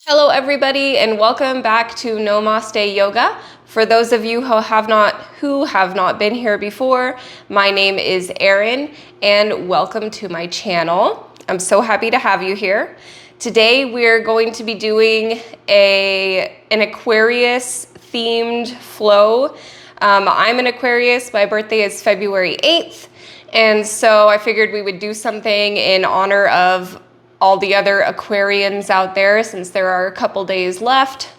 Hello everybody and welcome back to Namaste Yoga. For those of you who have not been here before, my name is Erin and welcome to my channel. I'm so happy to have you here. Today we're going to be doing an Aquarius themed flow. I'm an Aquarius, my birthday is February 8th, and so I figured we would do something in honor of all the other Aquarians out there since there are a couple days left.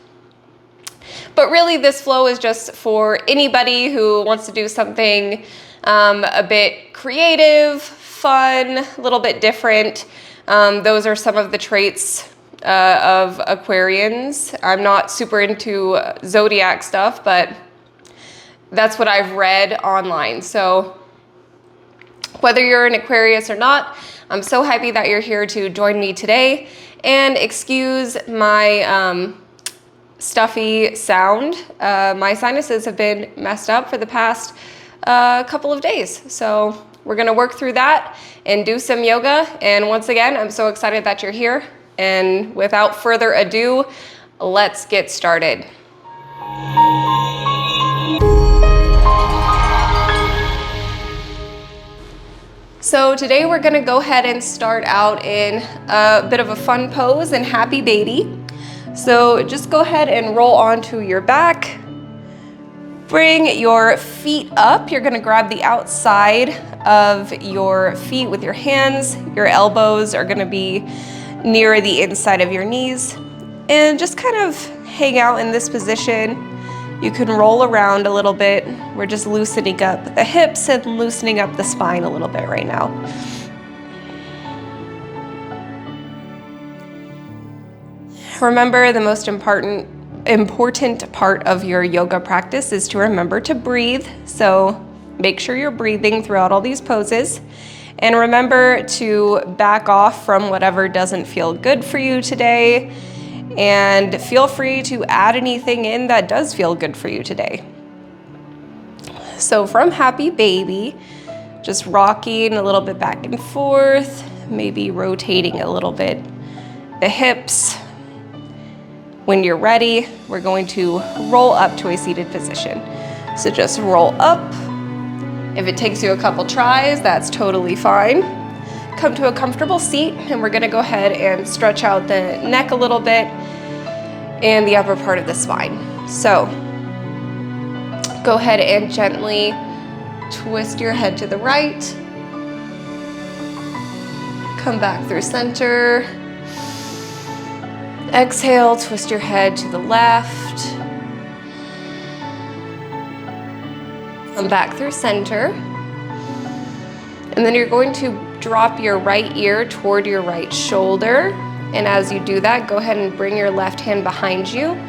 But really this flow is just for anybody who wants to do something a bit creative, fun, a little bit different. Those are some of the traits of Aquarians. I'm not super into zodiac stuff, but that's what I've read online. So whether you're an Aquarius or not, I'm so happy that you're here to join me today. And excuse my stuffy sound. My sinuses have been messed up for the past couple of days. So we're gonna work through that and do some yoga. And once again, I'm so excited that you're here. And without further ado, let's get started. So today we're gonna go ahead and start out in a bit of a fun pose in Happy Baby. So just go ahead and roll onto your back. Bring your feet up. You're gonna grab the outside of your feet with your hands. Your elbows are gonna be near the inside of your knees. And just kind of hang out in this position. You can roll around a little bit. We're just loosening up the hips and loosening up the spine a little bit right now. Remember, the most important part of your yoga practice is to remember to breathe. So make sure you're breathing throughout all these poses. And remember to back off from whatever doesn't feel good for you today. And feel free to add anything in that does feel good for you today. So from Happy Baby, just rocking a little bit back and forth, maybe rotating a little bit the hips. When you're ready, we're going to roll up to a seated position. So just roll up. If it takes you a couple tries, that's totally fine. Come to a comfortable seat, and we're gonna go ahead and stretch out the neck a little bit and the upper part of the spine. So go ahead and gently twist your head to the right. Come back through center. Exhale, twist your head to the left. Come back through center. And then you're going to drop your right ear toward your right shoulder. And as you do that, go ahead and bring your left hand behind you.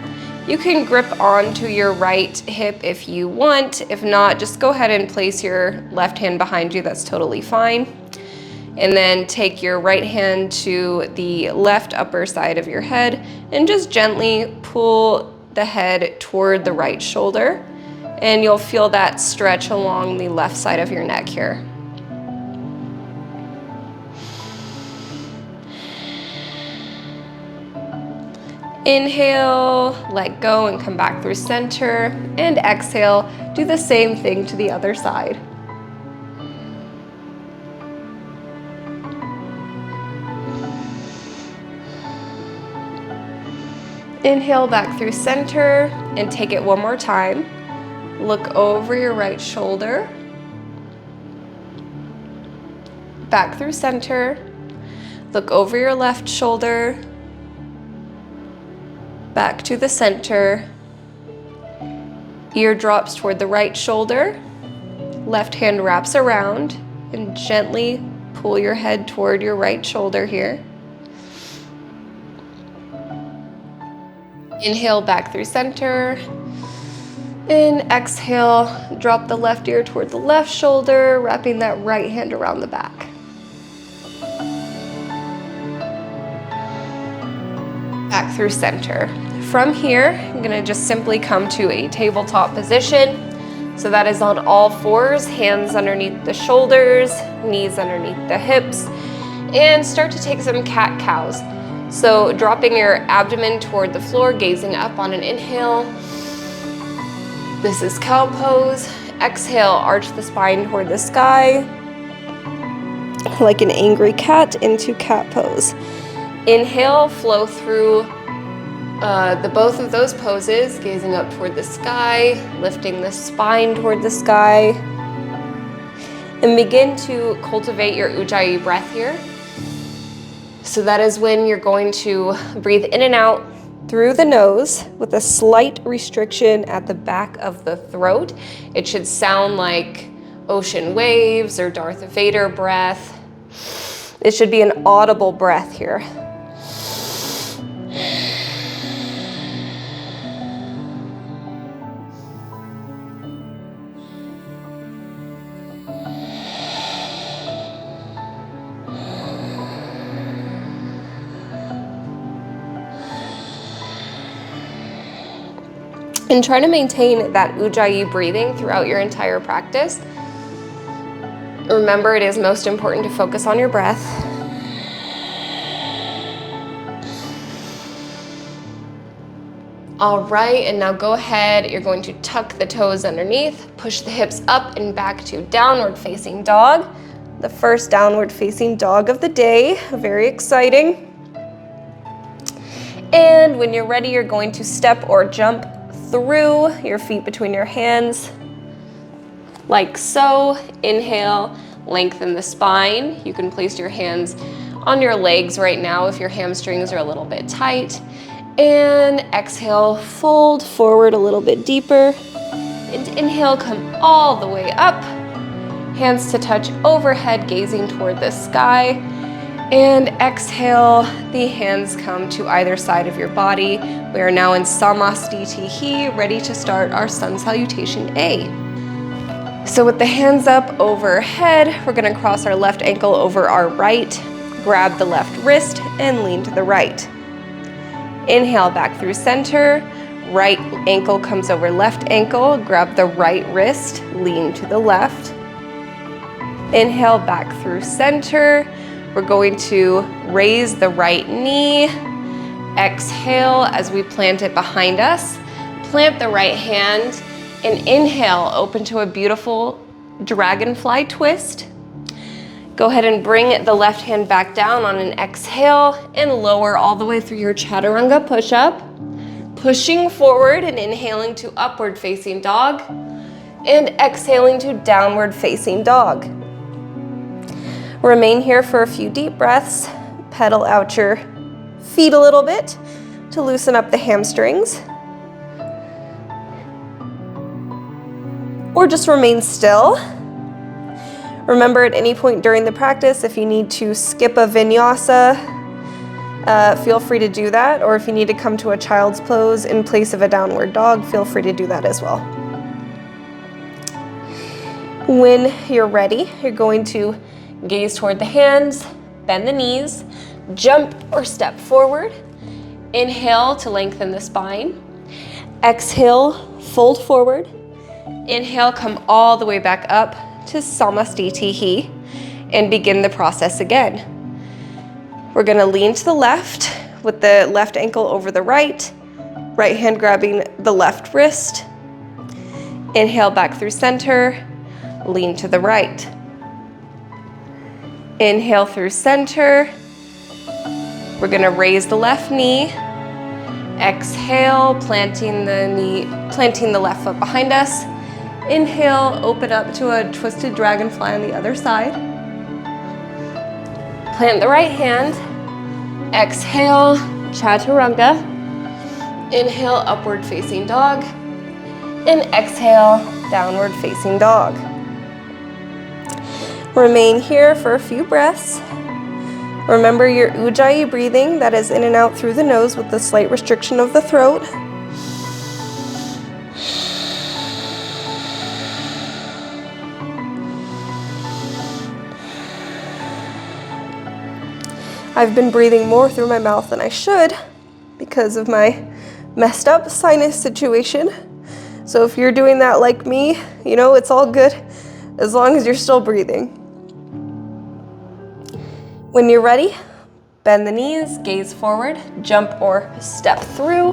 You can grip onto your right hip if you want. If not, just go ahead and place your left hand behind you. That's totally fine. And then take your right hand to the left upper side of your head and just gently pull the head toward the right shoulder. And you'll feel that stretch along the left side of your neck here. Inhale, let go and come back through center, and exhale, do the same thing to the other side. Inhale back through center and take it one more time. Look over your right shoulder. Back through center. Look over your left shoulder. Back to the center. Ear drops toward the right shoulder. Left hand wraps around and gently pull your head toward your right shoulder here. Inhale back through center. And exhale, drop the left ear toward the left shoulder, wrapping that right hand around the back. Back through center. From here, I'm gonna just simply come to a tabletop position. So that is on all fours, hands underneath the shoulders, knees underneath the hips, and start to take some cat-cows. So dropping your abdomen toward the floor, gazing up on an inhale. This is cow pose. Exhale, arch the spine toward the sky, like an angry cat into cat pose. Inhale, flow through both of those poses, gazing up toward the sky, lifting the spine toward the sky. And begin to cultivate your Ujjayi breath here. So that is when you're going to breathe in and out through the nose with a slight restriction at the back of the throat. It should sound like ocean waves or Darth Vader breath. It should be an audible breath here. And try to maintain that Ujjayi breathing throughout your entire practice. Remember, it is most important to focus on your breath. All right, and now go ahead. You're going to tuck the toes underneath, push the hips up and back to downward facing dog. The first downward facing dog of the day, very exciting. And when you're ready, you're going to step or jump through your feet between your hands, like so. Inhale, lengthen the spine. You can place your hands on your legs right now if your hamstrings are a little bit tight. And exhale, fold forward a little bit deeper. And inhale, come all the way up. Hands to touch overhead, gazing toward the sky. And exhale, the hands come to either side of your body. We are now in Namaste, ready to start our sun salutation A. So with the hands up overhead, we're gonna cross our left ankle over our right, grab the left wrist and lean to the right. Inhale back through center, right ankle comes over left ankle, grab the right wrist, lean to the left. Inhale back through center. We're going to raise the right knee. Exhale as we plant it behind us. Plant the right hand and inhale, open to a beautiful dragonfly twist. Go ahead and bring the left hand back down on an exhale and lower all the way through your chaturanga push-up. Pushing forward and inhaling to upward facing dog and exhaling to downward facing dog. Remain here for a few deep breaths. Pedal out your feet a little bit to loosen up the hamstrings. Or just remain still. Remember, at any point during the practice, if you need to skip a vinyasa, feel free to do that. Or if you need to come to a child's pose in place of a downward dog, feel free to do that as well. When you're ready, you're going to gaze toward the hands, bend the knees, jump or step forward. Inhale to lengthen the spine. Exhale, fold forward. Inhale, come all the way back up to Samastitihi and begin the process again. We're gonna lean to the left with the left ankle over the right, right hand grabbing the left wrist. Inhale back through center, lean to the right. Inhale through center. We're gonna raise the left knee. Exhale, planting the left foot behind us. Inhale, open up to a twisted dragonfly on the other side. Plant the right hand. Exhale, chaturanga. Inhale, upward facing dog. And exhale, downward facing dog. Remain here for a few breaths. Remember your Ujjayi breathing, that is in and out through the nose with the slight restriction of the throat. I've been breathing more through my mouth than I should because of my messed up sinus situation. So if you're doing that like me, you know, it's all good as long as you're still breathing. When you're ready, bend the knees, gaze forward, jump or step through.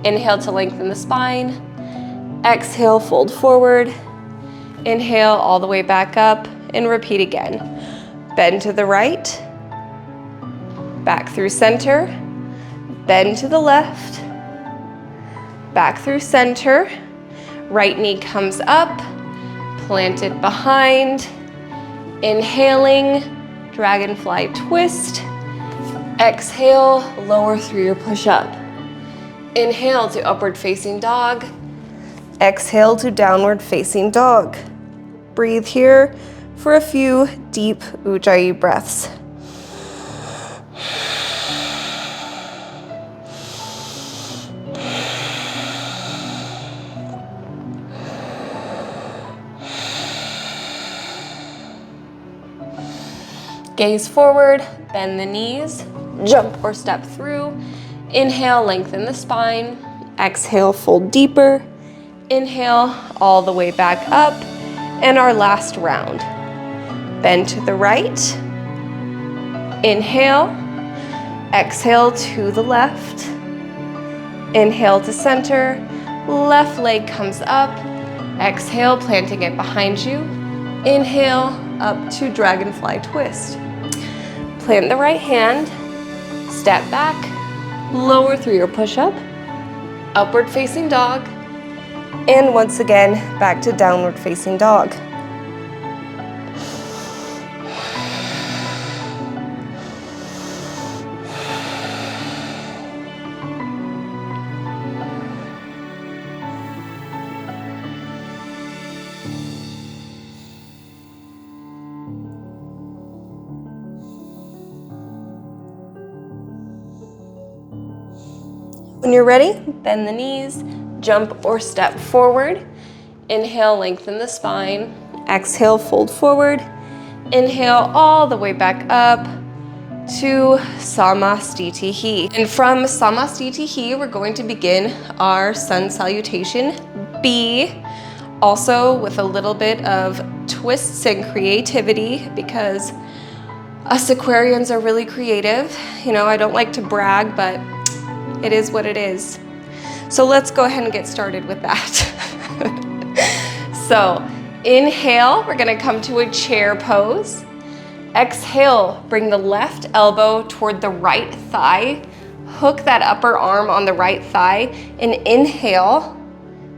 Inhale to lengthen the spine. Exhale, fold forward. Inhale all the way back up and repeat again. Bend to the right, back through center, bend to the left, back through center, right knee comes up, planted behind, inhaling, dragonfly twist, exhale, lower through your push-up. Inhale to upward facing dog, exhale to downward facing dog. Breathe here for a few deep Ujjayi breaths. Gaze forward, bend the knees, jump or step through. Inhale, lengthen the spine. Exhale, fold deeper. Inhale, all the way back up. And our last round. Bend to the right. Inhale. Exhale to the left. Inhale to center. Left leg comes up. Exhale, planting it behind you. Inhale, up to dragonfly twist. Plant the right hand, step back, lower through your push-up, upward facing dog, and once again, back to downward facing dog. When you're ready, bend the knees, jump or step forward. Inhale, lengthen the spine. Exhale, fold forward. Inhale all the way back up to Samastitihi. And from Samastitihi, we're going to begin our sun salutation B, also with a little bit of twists and creativity, because us Aquarians are really creative. You know, I don't like to brag, but it is what it is. So let's go ahead and get started with that. So inhale, we're gonna come to a chair pose. Exhale, bring the left elbow toward the right thigh. Hook that upper arm on the right thigh and inhale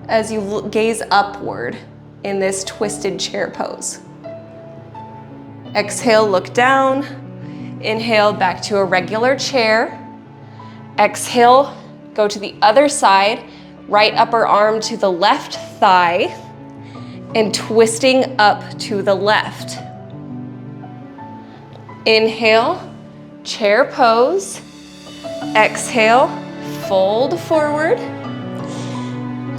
as you gaze upward in this twisted chair pose. Exhale, look down. Inhale, back to a regular chair. Exhale, go to the other side, right upper arm to the left thigh, and twisting up to the left. Inhale, chair pose. Exhale, fold forward.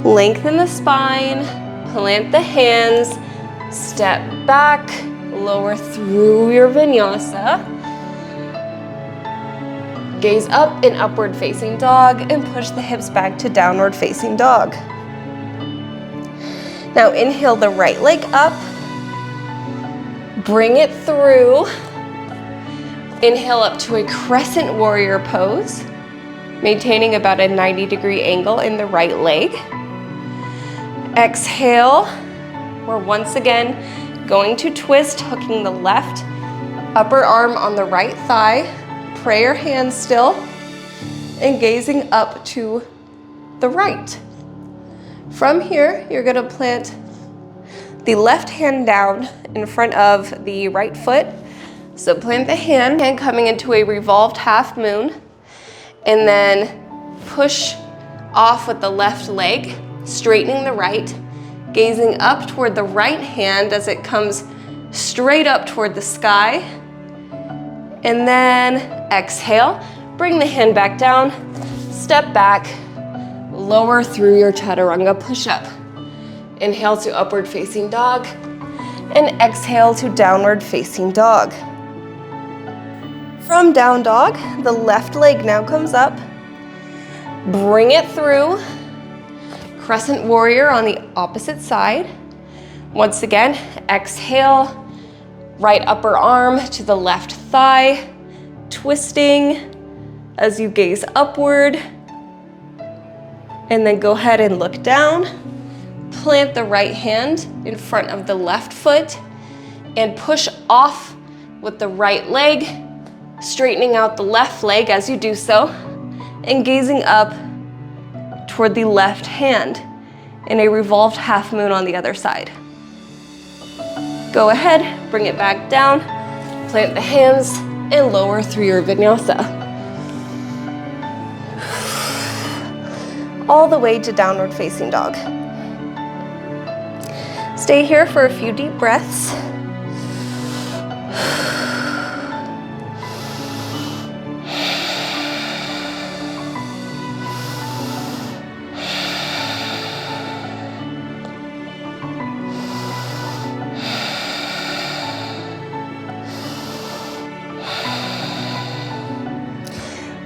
Lengthen the spine, plant the hands, step back, lower through your vinyasa. Gaze up in upward facing dog and push the hips back to downward facing dog. Now inhale the right leg up, bring it through. Inhale up to a crescent warrior pose, maintaining about a 90-degree angle in the right leg. Exhale, we're once again going to twist, hooking the left upper arm on the right thigh. Prayer hands still, and gazing up to the right. From here, you're gonna plant the left hand down in front of the right foot. So plant the hand coming into a revolved half moon, and then push off with the left leg, straightening the right, gazing up toward the right hand as it comes straight up toward the sky. And then exhale, bring the hand back down, step back, lower through your chaturanga push-up. Inhale to upward facing dog, and exhale to downward facing dog. From down dog, the left leg now comes up. Bring it through. Crescent warrior on the opposite side. Once again, exhale. Right upper arm to the left thigh. twisting as you gaze upward. And then go ahead and look down. Plant the right hand in front of the left foot and push off with the right leg, straightening out the left leg as you do so, and gazing up toward the left hand in a revolved half moon on the other side. Go ahead, bring it back down, plant the hands, and lower through your vinyasa. All the way to downward facing dog. Stay here for a few deep breaths.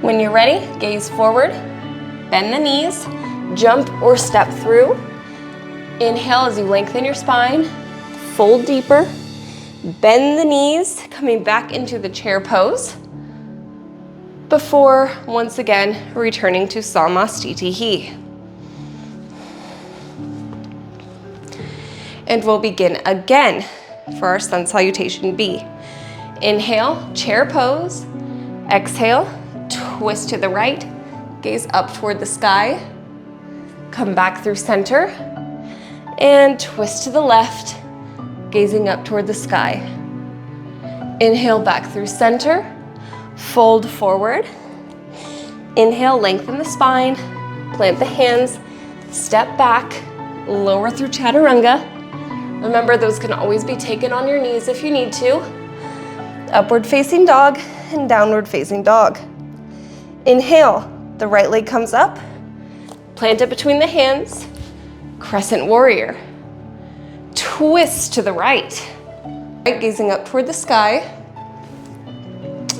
When you're ready, gaze forward, bend the knees, jump or step through. Inhale as you lengthen your spine, fold deeper, bend the knees, coming back into the chair pose, before once again returning to Namaste. And we'll begin again for our sun salutation B. Inhale, chair pose. Exhale, twist to the right, gaze up toward the sky, come back through center, and twist to the left, gazing up toward the sky. Inhale back through center, fold forward. Inhale, lengthen the spine, plant the hands, step back, lower through chaturanga. Remember, those can always be taken on your knees if you need to. Upward facing dog and downward facing dog. Inhale, the right leg comes up, plant it between the hands, crescent warrior. Twist to the right, gazing up toward the sky.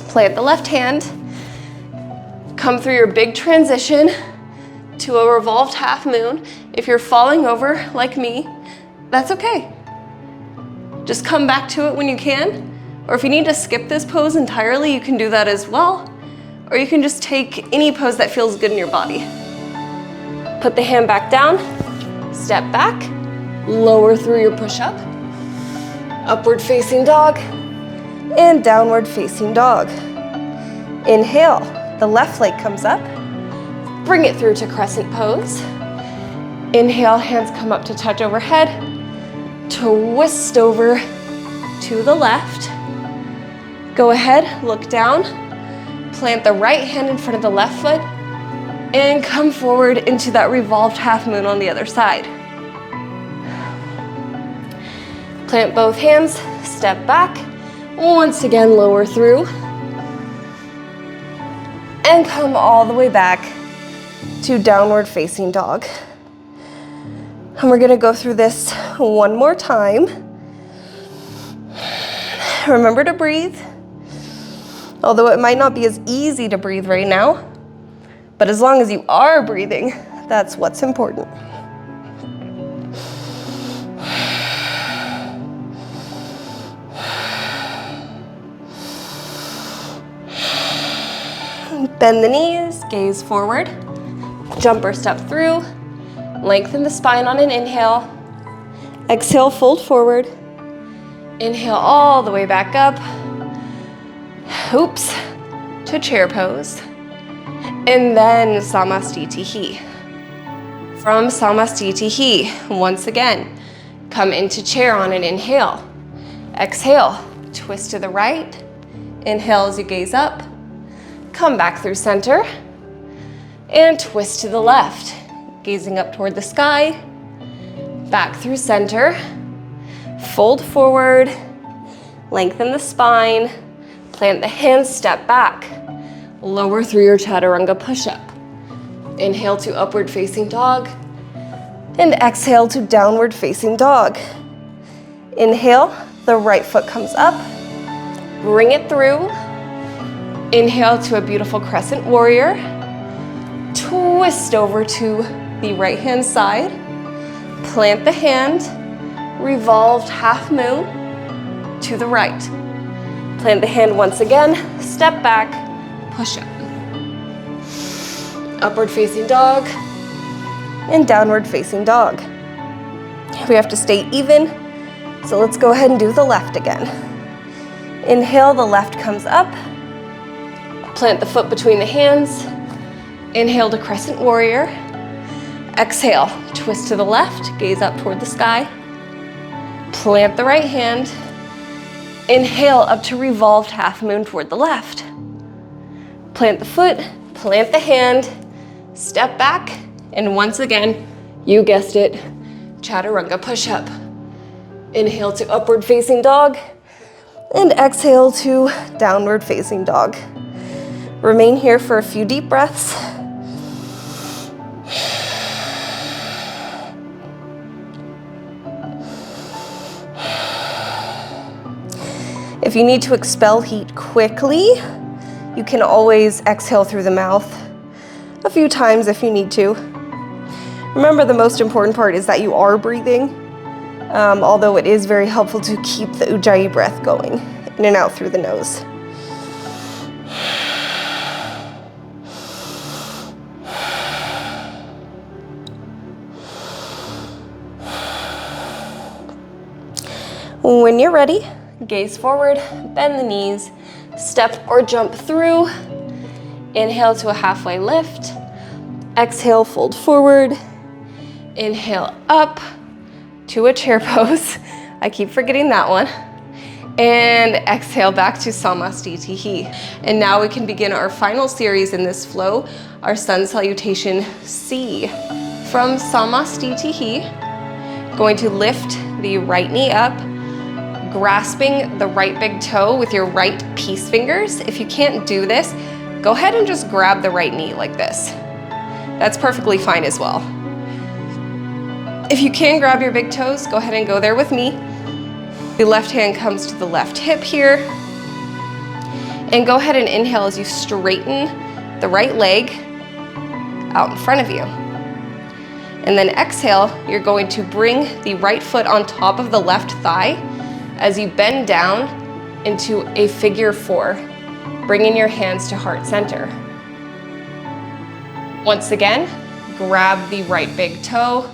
Plant the left hand, come through your big transition to a revolved half moon. If you're falling over like me, that's okay. Just come back to it when you can. Or if you need to skip this pose entirely, you can do that as well. Or you can just take any pose that feels good in your body. Put the hand back down, step back, lower through your push-up, upward facing dog, and downward facing dog. Inhale, the left leg comes up, bring it through to crescent pose. Inhale, hands come up to touch overhead, twist over to the left. Go ahead, look down, plant the right hand in front of the left foot, and come forward into that revolved half moon on the other side. Plant both hands, step back, once again lower through, and come all the way back to downward facing dog. And we're gonna go through this one more time. Remember to breathe. Although it might not be as easy to breathe right now, but as long as you are breathing, that's what's important. Bend the knees, gaze forward, jump or step through, lengthen the spine on an inhale. Exhale, fold forward. Inhale all the way back up. Oops, to chair pose. And then Namaste. From Namaste, once again, come into chair on an inhale. Exhale, twist to the right. Inhale as you gaze up. Come back through center. And twist to the left, gazing up toward the sky. Back through center. Fold forward. Lengthen the spine. Plant the hands, step back. Lower through your chaturanga push-up. Inhale to upward facing dog. And exhale to downward facing dog. Inhale, the right foot comes up. Bring it through. Inhale to a beautiful crescent warrior. Twist over to the right hand side. Plant the hand. Revolved half moon to the right. Plant the hand once again, step back, push up. Upward facing dog and downward facing dog. We have to stay even, so let's go ahead and do the left again. Inhale, the left comes up. Plant the foot between the hands. Inhale to crescent warrior. Exhale, twist to the left, gaze up toward the sky. Plant the right hand. Inhale up to revolved half moon toward the left. Plant the foot, plant the hand, step back, and once again, you guessed it, chaturanga push-up. Inhale to upward facing dog, and exhale to downward facing dog. Remain here for a few deep breaths. If you need to expel heat quickly, you can always exhale through the mouth a few times if you need to. Remember, the most important part is that you are breathing, although it is very helpful to keep the Ujjayi breath going in and out through the nose. When you're ready, gaze forward, bend the knees, step or jump through. Inhale to a halfway lift. Exhale, fold forward. Inhale up to a chair pose. I keep forgetting that one. And exhale back to Samastitihi. And now we can begin our final series in this flow, our sun salutation C. From Samastitihi, going to lift the right knee up, grasping the right big toe with your right peace fingers. If you can't do this, go ahead and just grab the right knee like this. That's perfectly fine as well. If you can grab your big toes, go ahead and go there with me. The left hand comes to the left hip here. And go ahead and inhale as you straighten the right leg out in front of you. And then exhale, you're going to bring the right foot on top of the left thigh as you bend down into a figure 4, bringing your hands to heart center. Once again, grab the right big toe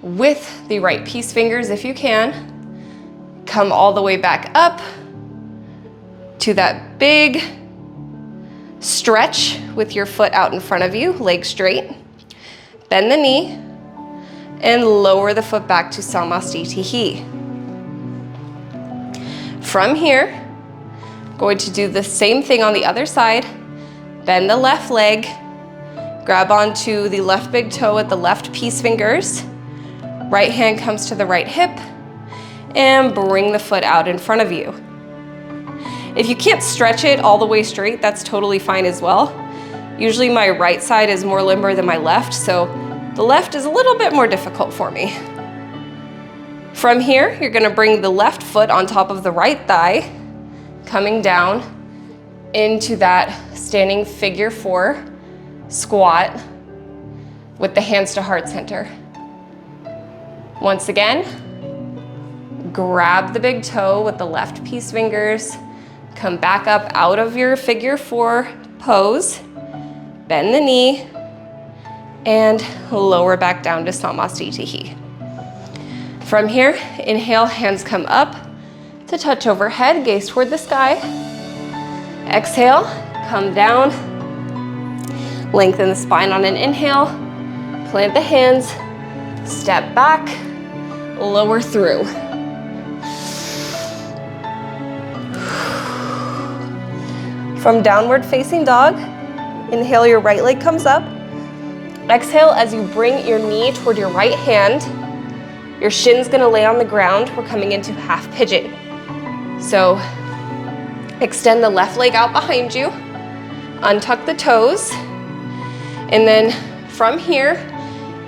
with the right peace fingers if you can. Come all the way back up to that big stretch with your foot out in front of you, leg straight. Bend the knee and lower the foot back to Samastitihi. From here, going to do the same thing on the other side. Bend the left leg, grab onto the left big toe with the left peace fingers. Right hand comes to the right hip, and bring the foot out in front of you. If you can't stretch it all the way straight, that's totally fine as well. Usually my right side is more limber than my left, so the left is a little bit more difficult for me. From here, you're gonna bring the left foot on top of the right thigh, coming down into that standing figure 4 squat with the hands to heart center. Once again, grab the big toe with the left peace fingers, come back up out of your figure 4 pose, bend the knee, and lower back down to Samastitihi. From here, inhale, hands come up to touch overhead, gaze toward the sky. Exhale, come down, lengthen the spine on an inhale, plant the hands, step back, lower through. From downward facing dog, inhale, your right leg comes up. Exhale as you bring your knee toward your right hand. Your shin's gonna lay on the ground. We're coming into half pigeon. So extend the left leg out behind you, untuck the toes, and then from here,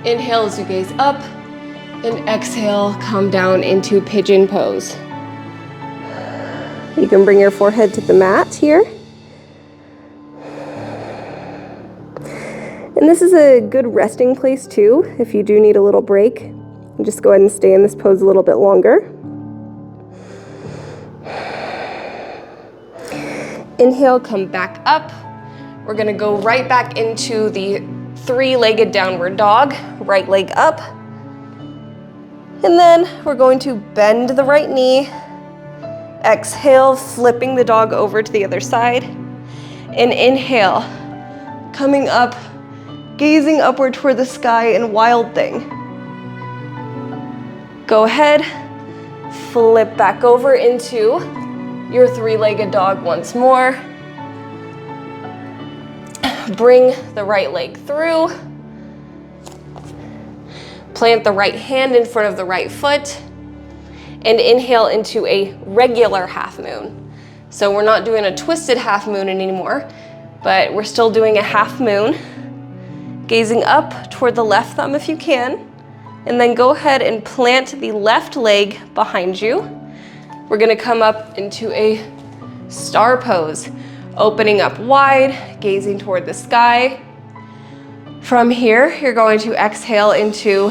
inhale as you gaze up, and exhale, come down into pigeon pose. You can bring your forehead to the mat here. And this is a good resting place too, if you do need a little break. And just go ahead and stay in this pose a little bit longer. Inhale, come back up. We're gonna go right back into the three-legged downward dog, right leg up. And then we're going to bend the right knee. Exhale, flipping the dog over to the other side. And inhale, coming up, gazing upward toward the sky in wild thing. Go ahead, flip back over into your three-legged dog once more. Bring the right leg through. Plant the right hand in front of the right foot. And inhale into a regular half moon. So we're not doing a twisted half moon anymore, but we're still doing a half moon. Gazing up toward the left thumb if you can. And then go ahead and plant the left leg behind you. We're gonna come up into a star pose, opening up wide, gazing toward the sky. From here, you're going to exhale into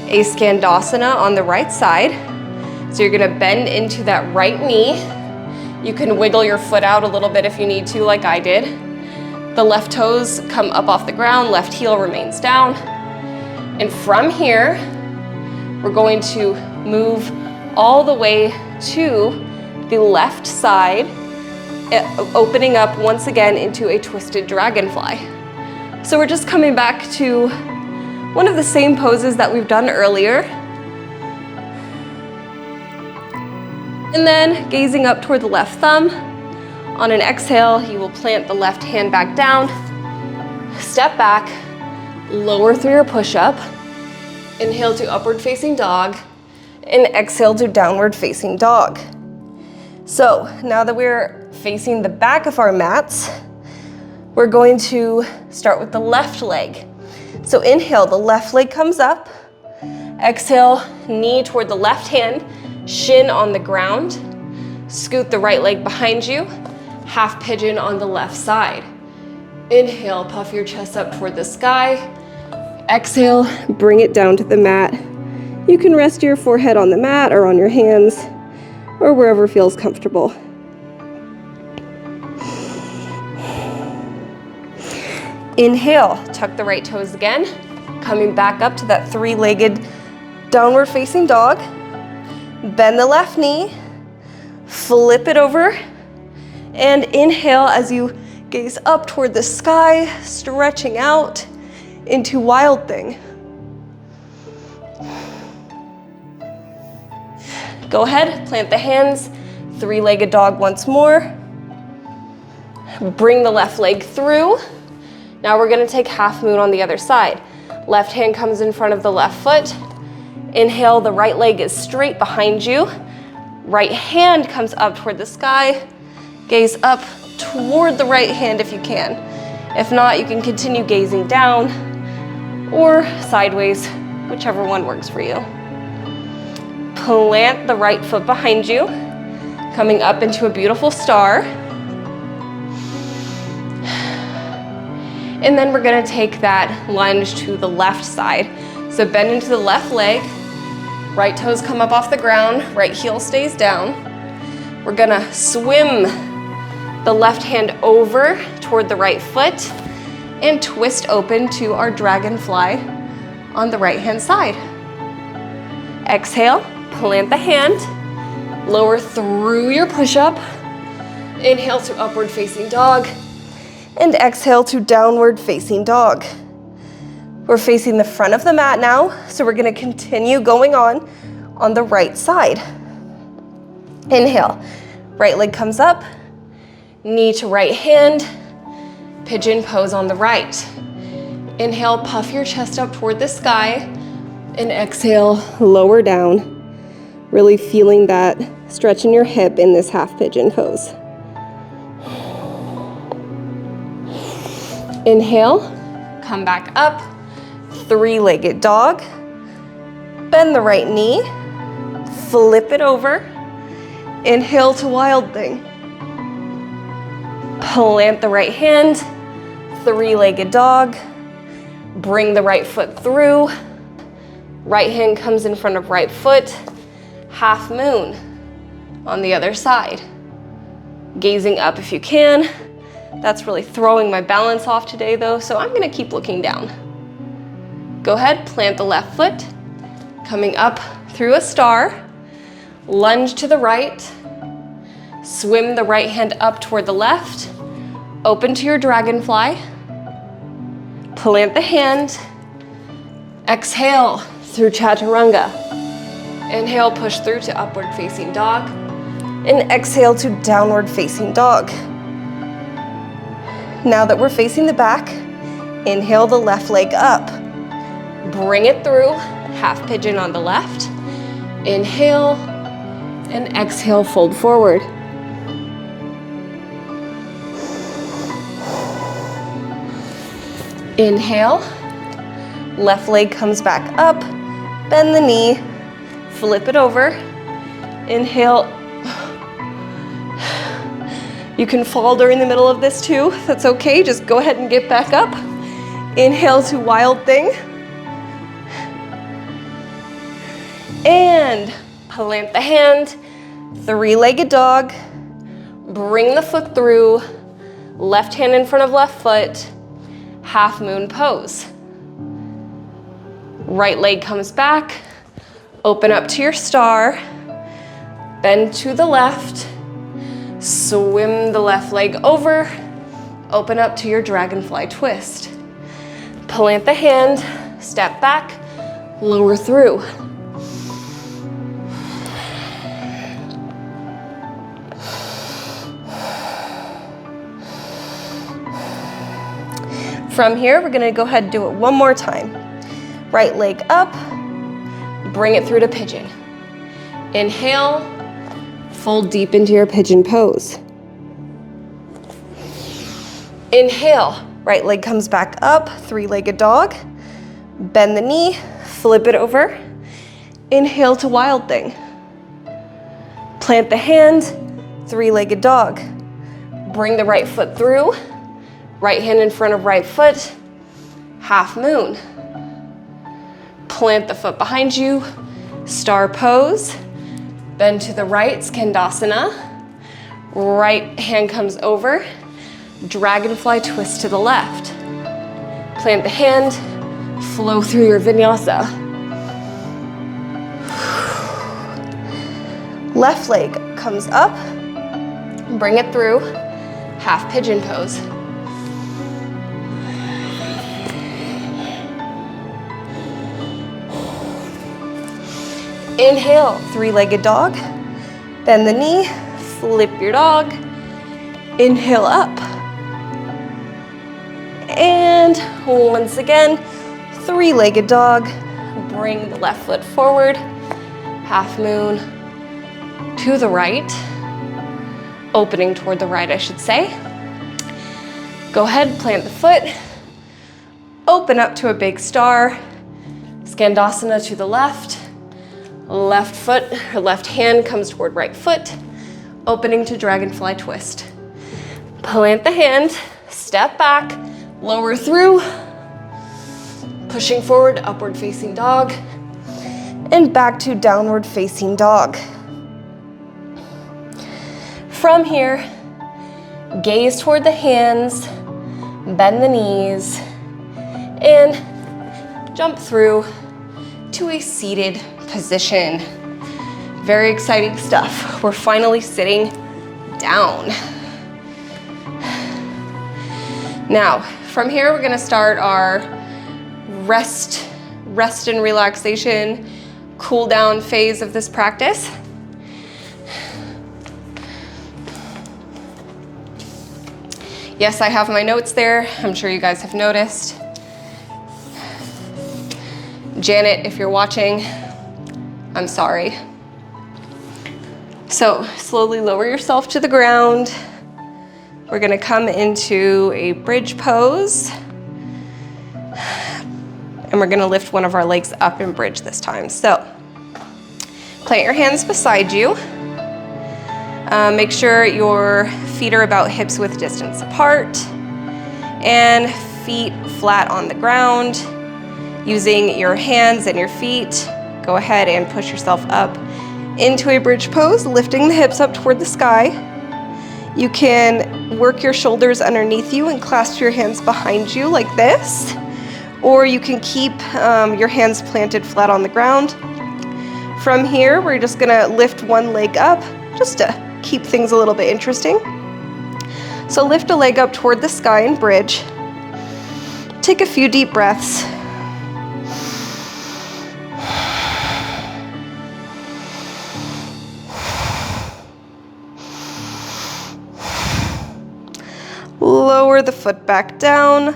a Skandasana on the right side. So you're gonna bend into that right knee. You can wiggle your foot out a little bit if you need to, like I did. The left toes come up off the ground, left heel remains down. And from here, we're going to move all the way to the left side, opening up once again into a twisted dragonfly. So we're just coming back to one of the same poses that we've done earlier. And then gazing up toward the left thumb. On an exhale, you will plant the left hand back down, step back, lower through your push-up. Inhale to upward facing dog, and exhale to downward facing dog. So now that we're facing the back of our mats, we're going to start with the left leg. So inhale, the left leg comes up. Exhale, knee toward the left hand, shin on the ground. Scoot the right leg behind you, half pigeon on the left side. Inhale, puff your chest up toward the sky. Exhale, bring it down to the mat. You can rest your forehead on the mat or on your hands or wherever feels comfortable. Inhale, tuck the right toes again, coming back up to that three-legged downward facing dog. Bend the left knee, flip it over, and inhale as you gaze up toward the sky, stretching out into wild thing. Go ahead, plant the hands, three-legged dog once more. Bring the left leg through. Now we're gonna take half moon on the other side. Left hand comes in front of the left foot. Inhale, the right leg is straight behind you. Right hand comes up toward the sky. Gaze up toward the right hand if you can. If not, you can continue gazing down or sideways, whichever one works for you. Plant the right foot behind you, coming up into a beautiful star. And then we're gonna take that lunge to the left side. So bend into the left leg, right toes come up off the ground, right heel stays down. We're gonna swim the left hand over toward the right foot and twist open to our dragonfly on the right hand side. Exhale, plant the hand, lower through your push-up. Inhale to upward facing dog, and exhale to downward facing dog. We're facing the front of the mat now, so we're gonna continue going on the right side. Inhale, right leg comes up, knee to right hand, pigeon pose on the right. Inhale, puff your chest up toward the sky, and exhale, lower down. Really feeling that stretch in your hip in this half pigeon pose. Inhale, come back up, three-legged dog. Bend the right knee, flip it over. Inhale to wild thing. Plant the right hand, three-legged dog. Bring the right foot through. Right hand comes in front of right foot. Half moon on the other side. gazing up if you can. That's really throwing my balance off today though, so I'm gonna keep looking down. Go ahead, plant the left foot, coming up through a star, lunge to the right, swim the right hand up toward the left, open to your dragonfly, plant the hand, exhale through chaturanga. Inhale, push through to upward facing dog, and exhale to downward facing dog. Now that we're facing the back, inhale the left leg up. Bring it through, half pigeon on the left. Inhale, and exhale, fold forward. Inhale, left leg comes back up, bend the knee, flip it over. Inhale. You can fall during the middle of this too, that's okay, just go ahead and get back up. Inhale to wild thing. And plant the hand, three-legged dog. Bring the foot through, left hand in front of left foot, half moon pose. Right leg comes back, open up to your star, bend to the left, swim the left leg over, open up to your dragonfly twist. Plant the hand, step back, lower through. From here, we're gonna go ahead and do it one more time. Right leg up, bring it through to pigeon. Inhale, fold deep into your pigeon pose. Inhale, right leg comes back up, three-legged dog. Bend the knee, flip it over. Inhale to wild thing. Plant the hand, three-legged dog. Bring the right foot through. Right hand in front of right foot, half moon. Plant the foot behind you, star pose. Bend to the right, skandasana. Right hand comes over, dragonfly twist to the left. Plant the hand, flow through your vinyasa. Left leg comes up, bring it through, half pigeon pose. Inhale, three-legged dog. Bend the knee, flip your dog. Inhale up. And once again, three-legged dog. Bring the left foot forward, half moon to the right. Opening toward the right, I should say. Go ahead, plant the foot. Open up to a big star. Skandasana to the left. Left foot, or left hand comes toward right foot, opening to dragonfly twist. Plant the hand, step back, lower through, pushing forward, upward facing dog, and back to downward facing dog. From here, gaze toward the hands, bend the knees, and jump through to a seated position. Very exciting stuff. We're finally sitting down. Now, from here, we're gonna start our rest and relaxation, cool down phase of this practice. Yes, I have my notes there. I'm sure you guys have noticed. Janet, if you're watching, I'm sorry. So slowly lower yourself to the ground. We're gonna come into a bridge pose. And we're gonna lift one of our legs up in bridge this time. So plant your hands beside you. Make sure your feet are about hips width distance apart. And feet flat on the ground. Using your hands and your feet, go ahead and push yourself up into a bridge pose, lifting the hips up toward the sky. You can work your shoulders underneath you and clasp your hands behind you like this, or you can keep your hands planted flat on the ground. From here, we're just gonna lift one leg up just to keep things a little bit interesting. So lift a leg up toward the sky and bridge. Take a few deep breaths. Lower the foot back down.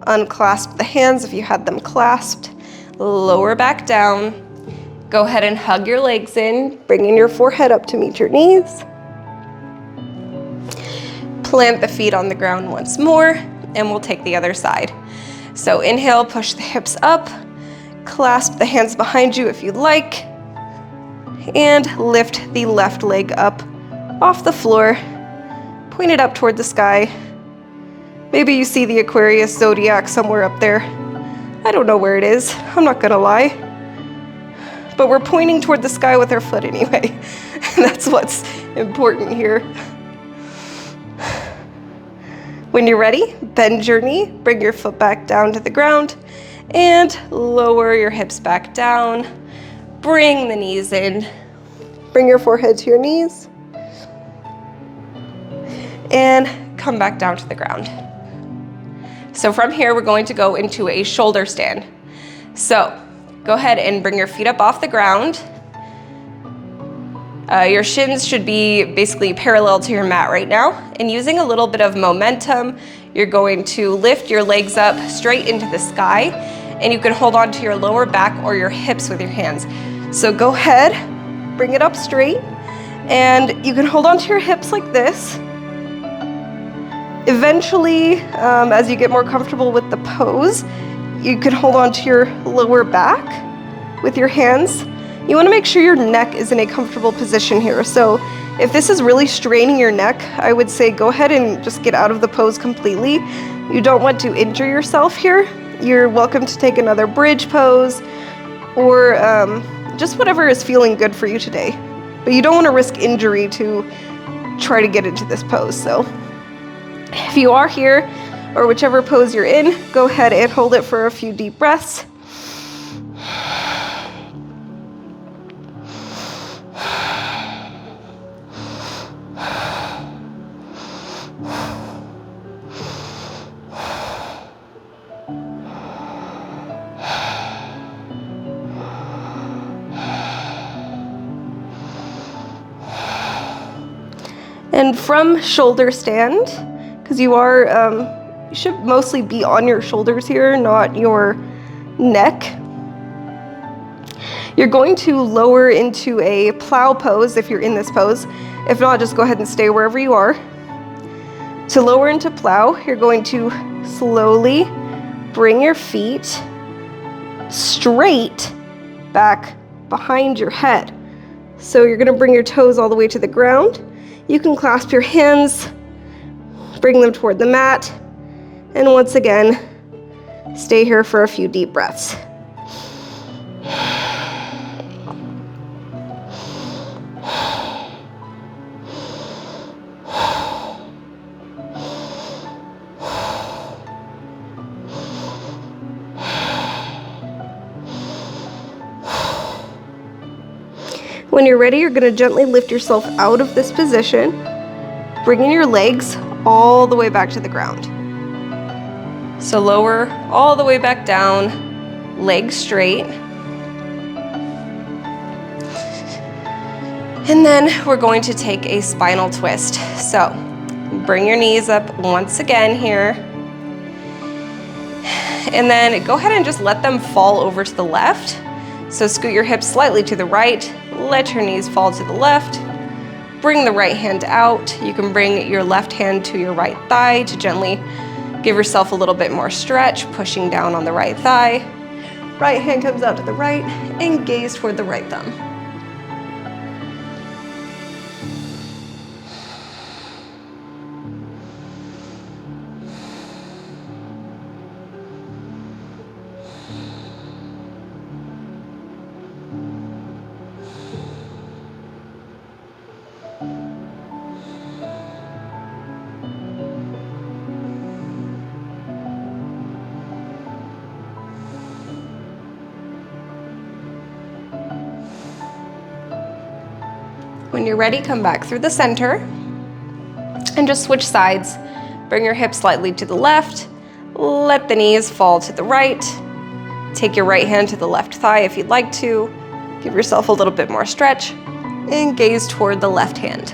Unclasp the hands if you had them clasped. Lower back down. Go ahead and hug your legs in, bringing your forehead up to meet your knees. Plant the feet on the ground once more, and we'll take the other side. So inhale, push the hips up, clasp the hands behind you if you'd like, and lift the left leg up off the floor, point it up toward the sky. Maybe you see the Aquarius zodiac somewhere up there. I don't know where it is, I'm not gonna lie. But we're pointing toward the sky with our foot anyway. That's what's important here. When you're ready, bend your knee, bring your foot back down to the ground, and lower your hips back down. Bring the knees in. Bring your forehead to your knees. And come back down to the ground. So from here, we're going to go into a shoulder stand. So go ahead and bring your feet up off the ground. Your shins should be basically parallel to your mat right now. And using a little bit of momentum, you're going to lift your legs up straight into the sky, and you can hold on to your lower back or your hips with your hands. So go ahead, bring it up straight, and you can hold on to your hips like this. Eventually, as you get more comfortable with the pose, you can hold on to your lower back with your hands. You want to make sure your neck is in a comfortable position here. So if this is really straining your neck, I would say go ahead and just get out of the pose completely. You don't want to injure yourself here. You're welcome to take another bridge pose or just whatever is feeling good for you today. But you don't want to risk injury to try to get into this pose. So if you are here or whichever pose you're in, go ahead and hold it for a few deep breaths. And from shoulder stand, because you should mostly be on your shoulders here, not your neck. You're going to lower into a plow pose if you're in this pose. If not, just go ahead and stay wherever you are. To lower into plow, you're going to slowly bring your feet straight back behind your head. So you're going to bring your toes all the way to the ground. You can clasp your hands, bring them toward the mat, and once again, stay here for a few deep breaths. When you're ready, you're going to gently lift yourself out of this position, bringing your legs all the way back to the ground. So lower all the way back down, legs straight. And then we're going to take a spinal twist. So bring your knees up once again here. And then go ahead and just let them fall over to the left. So scoot your hips slightly to the right, let your knees fall to the left, bring the right hand out. You can bring your left hand to your right thigh to gently give yourself a little bit more stretch, pushing down on the right thigh. Right hand comes out to the right and gaze toward the right thumb. When you're ready, come back through the center and just switch sides. Bring your hips slightly to the left. Let the knees fall to the right. Take your right hand to the left thigh if you'd like to. Give yourself a little bit more stretch and gaze toward the left hand.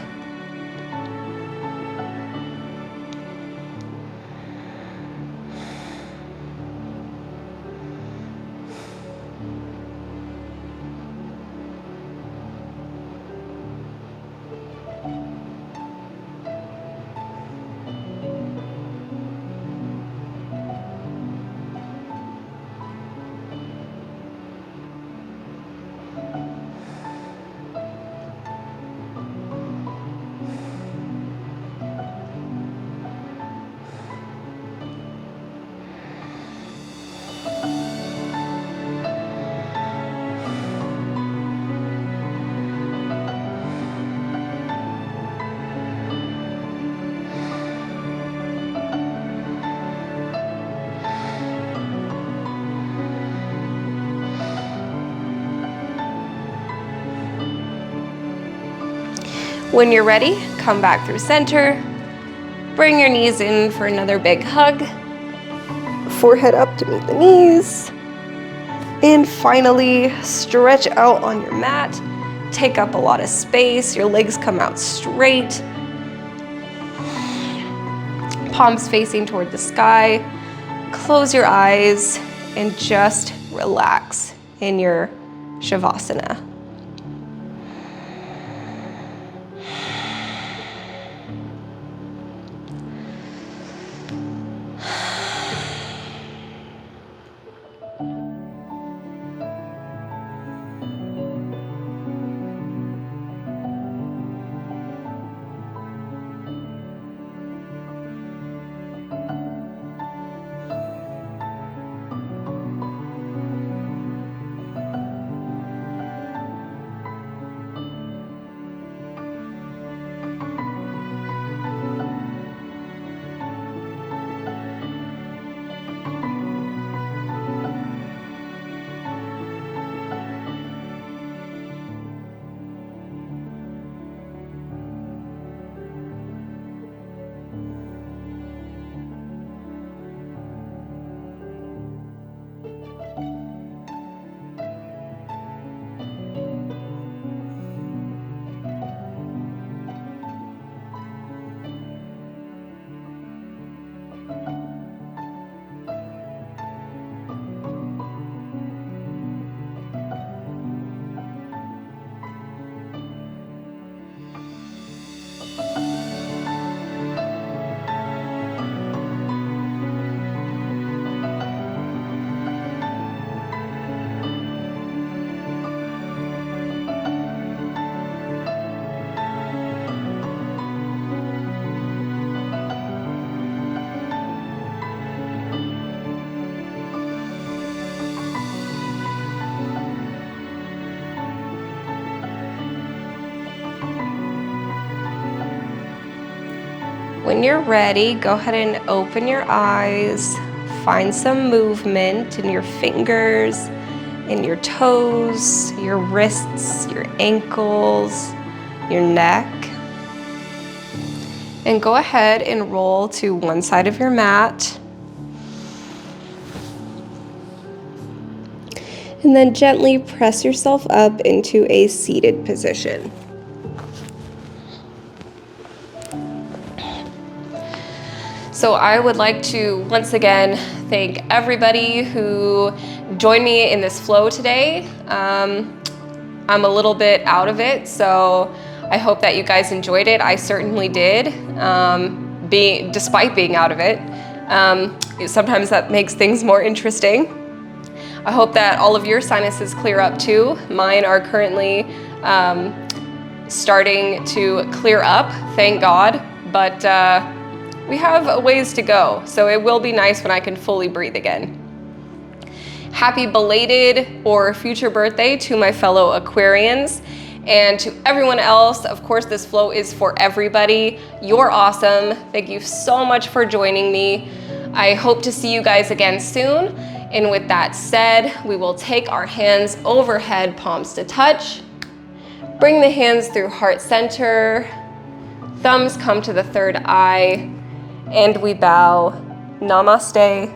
When you're ready, come back through center. Bring your knees in for another big hug. Forehead up to meet the knees. And finally, stretch out on your mat. Take up a lot of space. Your legs come out straight. Palms facing toward the sky. Close your eyes and just relax in your Shavasana. When you're ready, go ahead and open your eyes. Find some movement in your fingers, in your toes, your wrists, your ankles, your neck. And go ahead and roll to one side of your mat. And then gently press yourself up into a seated position. So I would like to once again thank everybody who joined me in this flow today. I'm a little bit out of it, so I hope that you guys enjoyed it. I certainly did, despite being out of it. Sometimes that makes things more interesting. I hope that all of your sinuses clear up too. Mine are currently starting to clear up, thank God, but we have a ways to go, so it will be nice when I can fully breathe again. Happy belated or future birthday to my fellow Aquarians, and to everyone else. Of course, this flow is for everybody. You're awesome. Thank you so much for joining me. I hope to see you guys again soon. And with that said, we will take our hands overhead, palms to touch. Bring the hands through heart center. Thumbs come to the third eye, and we bow. Namaste.